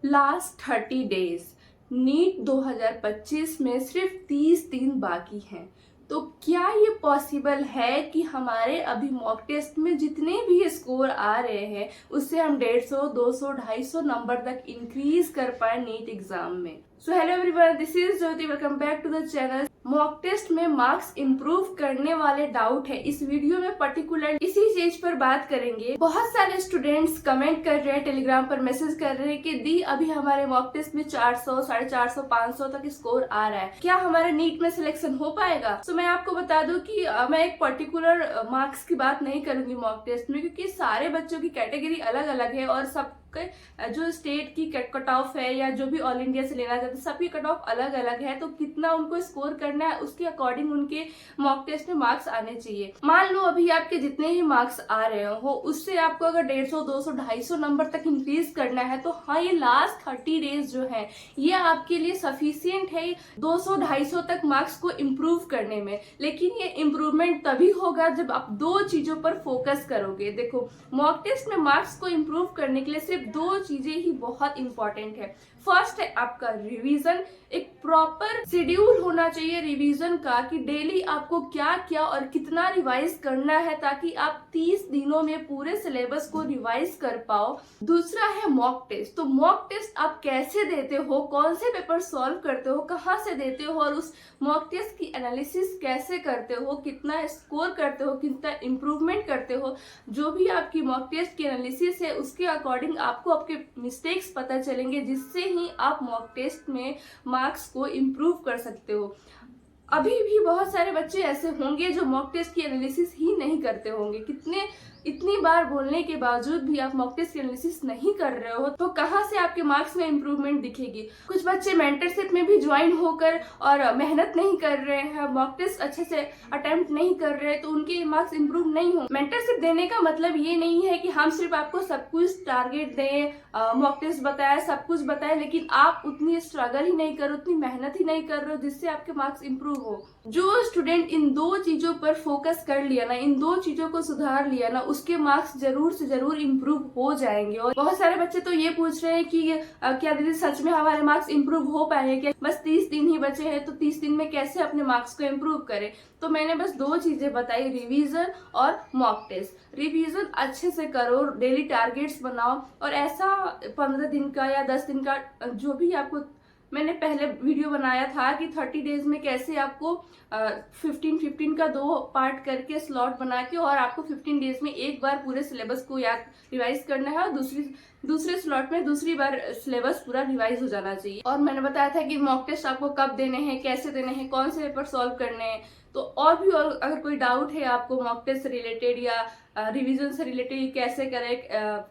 Last 30 days NEET 2025 में सिर्फ 30 दिन बाकी हैं। तो क्या ये पॉसिबल है कि हमारे अभी मॉक टेस्ट में जितने भी स्कोर आ रहे हैं उससे हम 150, 200, 250 नंबर तक इंक्रीज कर पाए नीट एग्जाम में। So hello everyone, this is Jyoti, welcome back to the channel. Mock test में मार्क्स इंप्रूव करने वाले डाउट है, इस वीडियो में पर्टिकुलर इसी चीज पर बात करेंगे। बहुत सारे स्टूडेंट्स कमेंट कर रहे हैं, टेलीग्राम पर मैसेज कर रहे हैं कि दी अभी हमारे मॉक टेस्ट में 400, 450, 500 तक स्कोर आ रहा है, क्या हमारे नीट में सिलेक्शन हो पाएगा? तो मैं आपको बता दूं कि मैं एक पर्टिकुलर मार्क्स की बात नहीं करूंगी मॉक टेस्ट में, क्योंकि सारे बच्चों की कैटेगरी अलग अलग है और सब जो स्टेट की कट ऑफ है या जो भी ऑल इंडिया से लेना चाहते हैं सबकी कट ऑफ अलग अलग है। तो कितना उनको स्कोर करना है उसके अकॉर्डिंग उनके मॉक टेस्ट में मार्क्स आने चाहिए। मान लो अभी आपके जितने ही मार्क्स आ रहे हो उससे आपको अगर 150, 200, 250 नंबर तक इंक्रीज करना है तो हाँ, ये लास्ट 30 डेज जो है ये आपके लिए सफिशियंट है 200, 250 तक मार्क्स को इम्प्रूव करने में। लेकिन ये इम्प्रूवमेंट तभी होगा जब आप दो चीजों पर फोकस करोगे। देखो, मॉक टेस्ट में मार्क्स को इम्प्रूव करने के लिए सिर्फ दो चीजें ही बहुत इंपॉर्टेंट है। फर्स्ट है आपका रिवीजन। एक प्रॉपर शेड्यूल होना चाहिए रिवीजन का कि डेली आपको क्या क्या और कितना रिवाइज करना है ताकि आप 30 दिनों में पूरे सिलेबस को रिवाइज कर पाओ। दूसरा है मॉक टेस्ट। तो मॉक टेस्ट आप कैसे देते हो, कौन से पेपर सॉल्व करते हो, कहाँ से देते हो और उस मॉक टेस्ट की एनालिसिस कैसे करते हो, कितना स्कोर करते हो, कितना इम्प्रूवमेंट करते हो, जो भी आपकी मॉक टेस्ट की एनालिसिस है उसके अकॉर्डिंग आपको आपके मिस्टेक्स पता चलेंगे, जिससे ही आप मॉक टेस्ट में मार्क्स को इम्प्रूव कर सकते हो। अभी भी बहुत सारे बच्चे ऐसे होंगे जो मॉक टेस्ट की एनालिसिस ही नहीं करते होंगे। इतनी बार बोलने के बावजूद भी आप मॉक टेस्ट की एनालिसिस नहीं कर रहे हो तो कहाँ से आपके मार्क्स में इम्प्रूवमेंट दिखेगी? कुछ बच्चे मेंटरशिप में भी ज्वाइन होकर और मेहनत नहीं कर रहे हैं, मॉक टेस्ट अच्छे से अटेम्प्ट नहीं कर रहे, तो उनके मार्क्स इम्प्रूव नहीं हो। मेंटरशिप देने का मतलब ये नहीं है कि हम सिर्फ आपको सब कुछ टारगेट दें, मॉक टेस्ट बताए, सब कुछ बताए, लेकिन आप उतनी स्ट्रगल ही नहीं कर रहे, उतनी मेहनत ही नहीं कर रहे हो जिससे आपके मार्क्स इम्प्रूव हो। जो स्टूडेंट इन दो चीजों पर फोकस कर लिया ना, इन दो चीजों को सुधार लिया ना, उसके मार्क्स जरूर से जरूर इम्प्रूव हो जाएंगे। और बहुत सारे बच्चे तो ये पूछ रहे हैं कि क्या दीदी सच में हमारे मार्क्स इम्प्रूव हो पाएंगे क्या? बस 30 दिन ही बचे हैं तो 30 दिन में कैसे अपने मार्क्स को इम्प्रूव करें? तो मैंने बस दो चीजें बताई, रिवीजन और मॉक टेस्ट। रिवीजन अच्छे से करो, डेली टारगेट्स बनाओ और ऐसा 15 दिन का या 10 दिन का जो भी आपको, मैंने पहले वीडियो बनाया था कि 30 डेज में कैसे आपको 15 का 2 पार्ट करके स्लॉट बना के और आपको 15 डेज में एक बार पूरे सिलेबस को याद रिवाइज करना है और दूसरे स्लॉट में दूसरी बार सिलेबस पूरा रिवाइज हो जाना चाहिए। और मैंने बताया था कि मॉक टेस्ट आपको कब देने हैं, कैसे देने हैं, कौन से पेपर सॉल्व करने हैं। तो और भी और अगर कोई डाउट है आपको मॉक टेस्ट से रिलेटेड या रिवीजन से रिलेटेड, कैसे करें,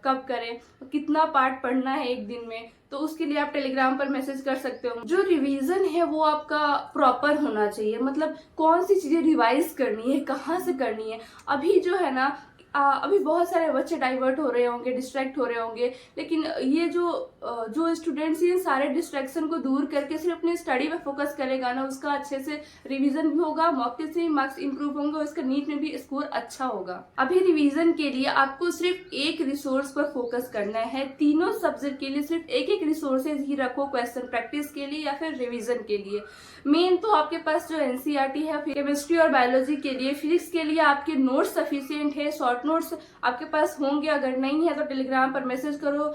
कब करें, कितना पार्ट पढ़ना है एक दिन में, तो उसके लिए आप टेलीग्राम पर मैसेज कर सकते हो। जो रिवीजन है वो आपका प्रॉपर होना चाहिए, मतलब कौन सी चीजें रिवाइज करनी है, कहाँ से करनी है। अभी जो है ना, अभी बहुत सारे बच्चे डाइवर्ट हो रहे होंगे, डिस्ट्रैक्ट हो रहे होंगे, लेकिन ये जो स्टूडेंट्स ये सारे डिस्ट्रैक्शन को दूर करके सिर्फ अपनी स्टडी पे फोकस करेगा ना, उसका अच्छे से रिवीजन भी होगा, मॉक टेस्ट से ही मार्क्स इंप्रूव होंगे और उसका नीट में भी स्कोर अच्छा होगा। अभी रिवीजन के लिए आपको सिर्फ एक रिसोर्स पर फोकस करना है। तीनों सब्जेक्ट के लिए सिर्फ एक एक रिसोर्सेज ही रखो, क्वेश्चन प्रैक्टिस के लिए या फिर रिविजन के लिए। मेन तो आपके पास जो एनसीईआरटी है, केमिस्ट्री और बायोलॉजी के लिए, फिजिक्स के लिए आपके नोट्स सफिशिएंट है, शॉर्ट नोट्स आपके पास होंगे। अगर नहीं है तो टेलीग्राम पर मैसेज करो,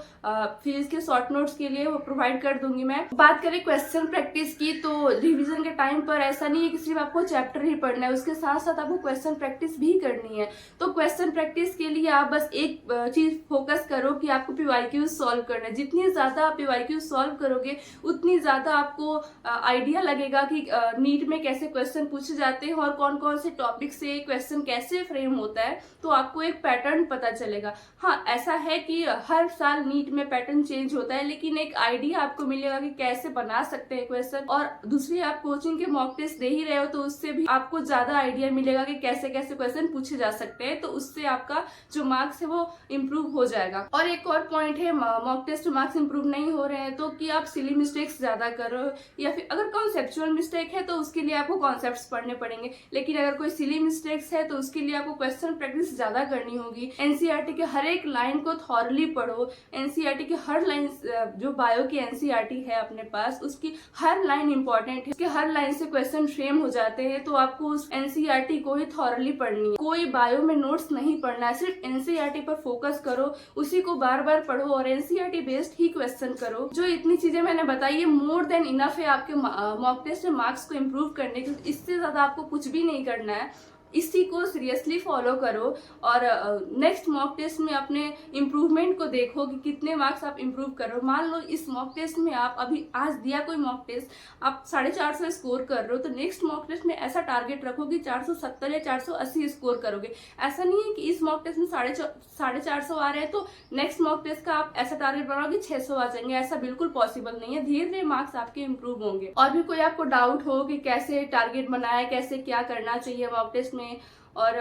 फिजिक्स के शॉर्ट नोट्स के लिए वो प्रोवाइड कर दूंगी मैं। बात करें क्वेश्चन प्रैक्टिस की, तो रिवीजन के टाइम पर ऐसा नहीं है कि सिर्फ आपको चैप्टर ही पढ़ना है, उसके साथ साथ आपको क्वेश्चन प्रैक्टिस भी करनी है। तो क्वेश्चन प्रैक्टिस के लिए आप बस एक चीज फोकस करो कि आपको पीवाईक्यूज सॉल्व करना है। जितनी ज्यादा आप पीवाईक्यूज सॉल्व करोगे उतनी ज्यादा आपको आइडिया लगेगा कि नीट में कैसे क्वेश्चन पूछे जाते हैं और कौन कौन से टॉपिक से क्वेश्चन कैसे फ्रेम होता है, तो आपको एक पैटर्न पता चलेगा। हाँ, ऐसा है कि हर साल नीट में पैटर्न चेंज होता है, लेकिन एक आइडिया आपको मिलेगा कि कैसे बना सकते हैं क्वेश्चन। और दूसरी, आप कोचिंग के मॉक टेस्ट दे ही रहे हो तो उससे भी आपको ज्यादा आइडिया मिलेगा कि कैसे कैसे क्वेश्चन पूछे जा सकते हैं, तो उससे आपका जो मार्क्स है वो इम्प्रूव हो जाएगा। और एक और पॉइंट है, मॉक टेस्ट मार्क्स इम्प्रूव नहीं हो रहे हैं तो कि आप सिली मिस्टेक्स ज्यादा कर रहे हो, या फिर अगर कॉन्सेप्चुअल मिस्टेक है तो उसके लिए आपको कॉन्सेप्ट्स पढ़ने पड़ेंगे, लेकिन अगर कोई सिली मिस्टेक्स है तो उसके लिए आपको क्वेश्चन प्रैक्टिस ज्यादा करनी होगी। एनसीईआरटी के हर एक लाइन को थॉरली पढ़ो। एनसीईआरटी के हर लाइन, जो बायो की एनसीईआरटी है अपने पास, उसकी हर लाइन इंपॉर्टेंट है, उसके हर लाइन से क्वेश्चन फ्रेम हो जाते हैं, तो आपको उस एनसीईआरटी को ही थॉरली पढ़नी है। कोई बायो में नोट्स नहीं पढ़ना है, सिर्फ एनसीईआरटी पर फोकस करो, उसी को बार बार पढ़ो और एनसीईआरटी बेस्ड ही क्वेश्चन करो। जो इतनी चीजें मैंने बताई है मोर देन इनफ है आपके मॉक टेस्ट में मार्क्स को इम्प्रूव करने के। इससे ज्यादा आपको कुछ भी नहीं करना है, इसी को सीरियसली फॉलो करो और नेक्स्ट मॉक टेस्ट में अपने इम्प्रूवमेंट को देखो कि कितने मार्क्स आप इम्प्रूव करो। मान लो इस मॉक टेस्ट में आप अभी आज दिया कोई मॉक टेस्ट, आप 450 स्कोर कर रहे हो, तो नेक्स्ट मॉक टेस्ट में ऐसा टारगेट रखो कि 470 या 480 स्कोर करोगे। ऐसा नहीं है कि इस मॉक टेस्ट में 450 आ रहे हैं तो नेक्स्ट मॉक टेस्ट का आप ऐसा टारगेट बनाओ कि 600 आ जाएंगे। ऐसा बिल्कुल पॉसिबल नहीं है। धीरे धीरे मार्क्स आपके इम्प्रूव होंगे। और भी कोई आपको डाउट हो कि कैसे टारगेट बनाए, कैसे क्या करना चाहिए मॉक टेस्ट में और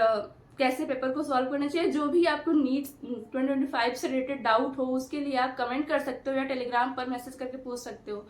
कैसे पेपर को सॉल्व करना चाहिए, जो भी आपको नीट 2025 से रिलेटेड डाउट हो, उसके लिए आप कमेंट कर सकते हो या टेलीग्राम पर मैसेज करके पूछ सकते हो।